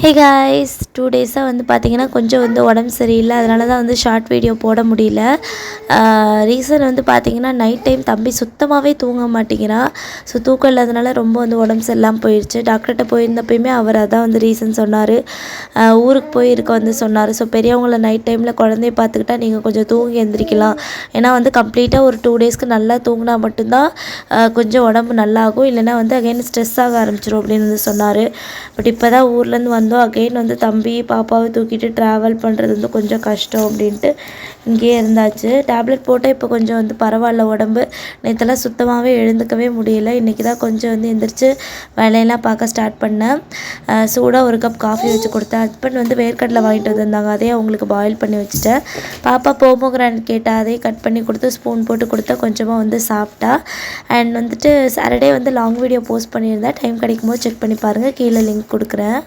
Hey guys 2 டேஸாக வந்து பார்த்திங்கன்னா கொஞ்சம் வந்து உடம்பு சரியில்லை. அதனால தான் வந்து ஷார்ட் வீடியோ போட முடியல. ரீசன் வந்து பார்த்திங்கன்னா நைட் டைம் தம்பி சுத்தமாகவே தூங்க மாட்டேங்கிறான். ஸோ தூக்கம் இல்லாதனால ரொம்ப வந்து உடம்பு சரியில்லாமல் போயிடுச்சு. டாக்டர்கிட்ட போயிருந்தப்பயுமே அவர் அதான் வந்து ரீசன் சொன்னார். ஊருக்கு போய் இருக்க வந்து சொன்னார். ஸோ பெரியவங்கள நைட் டைமில் குழந்தைய பார்த்துக்கிட்டா நீங்கள் கொஞ்சம் தூங்கி எழுந்திரிக்கலாம். ஏன்னா வந்து கம்ப்ளீட்டாக ஒரு 2 டேஸ்க்கு நல்லா தூங்கினா மட்டும்தான் கொஞ்சம் உடம்பு நல்லாகும். இல்லைனா வந்து அகைன் ஸ்ட்ரெஸ் ஆக ஆரம்பிச்சிடும் அப்படின்னு வந்து சொன்னார். பட் இப்போ தான் ஊர்லேருந்து வந்தோம். அகெயின் வந்து தம்பி பாப்பாவை தூக்கிட்டு ட்ராவல் பண்ணுறது வந்து கொஞ்சம் கஷ்டம் அப்படின்ட்டு இங்கேயே இருந்தாச்சு. டேப்லெட் போட்டால் இப்போ கொஞ்சம் வந்து பரவாயில்ல உடம்பு. நேற்றெல்லாம் சுத்தமாகவே எழுந்துக்கவே முடியல. இன்றைக்கி தான் கொஞ்சம் வந்து எந்திரிச்சு வேலையெல்லாம் பார்க்க ஸ்டார்ட் பண்ணேன். சூடாக ஒரு கப் காஃபி வச்சு கொடுத்தேன். ஹஸ்பண்ட் வந்து வேர்க்கடலை வாங்கிட்டு வந்திருந்தாங்க. அதையே அவங்களுக்கு பாயில் பண்ணி வச்சுட்டேன். பாப்பா போமோகிரானட் கேட்டால் அதையே கட் பண்ணி கொடுத்து ஸ்பூன் போட்டு கொடுத்தா கொஞ்சமாக வந்து சாப்பிட்டா. அண்ட் வந்துட்டு சாட்டர்டே வந்து லாங் வீடியோ போஸ்ட் பண்ணியிருந்தேன். டைம் கிடைக்கும் போது செக் பண்ணி பாருங்கள். கீழே லிங்க் கொடுக்குறேன்.